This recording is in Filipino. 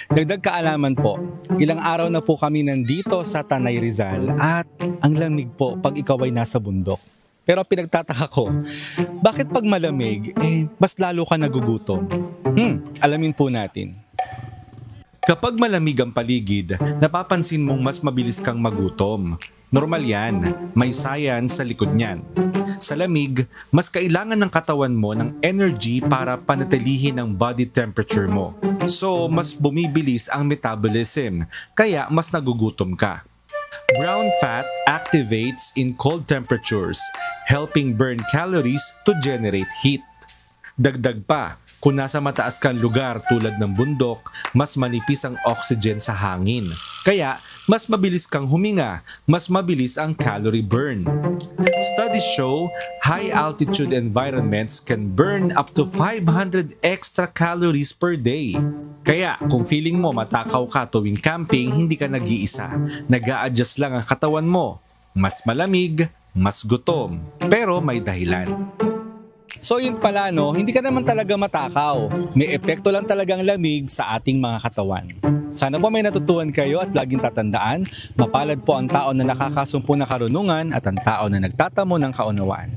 Dagdag kaalaman po, ilang araw na po kami nandito sa Tanay Rizal at ang lamig po pag ikaw ay nasa bundok. Pero pinagtataka ko, bakit pag malamig, mas lalo ka nagugutom? Alamin po natin. Kapag malamig ang paligid, napapansin mong mas mabilis kang magutom. Normal yan, may science sa likod niyan. Sa lamig, mas kailangan ng katawan mo ng energy para panatilihin ang body temperature mo. So, mas bumibilis ang metabolism, kaya mas nagugutom ka. Brown fat activates in cold temperatures, helping burn calories to generate heat. Dagdag pa, kung nasa mataas kang lugar tulad ng bundok, mas manipis ang oxygen sa hangin. Kaya, mas mabilis kang huminga, mas mabilis ang calorie burn. Studies show high altitude environments can burn up to 500 extra calories per day. Kaya kung feeling mo matakaw ka tuwing camping, hindi ka nag-iisa. Nag-a-adjust lang ang katawan mo. Mas malamig, mas gutom, pero may dahilan. So yun pala no, hindi ka naman talaga matakaw. May epekto lang talagang lamig sa ating mga katawan. Sana po may natutuhan kayo at laging tatandaan, mapalad po ang tao na nakakasumpo ng karunungan at ang tao na nagtatamo ng kaunawaan.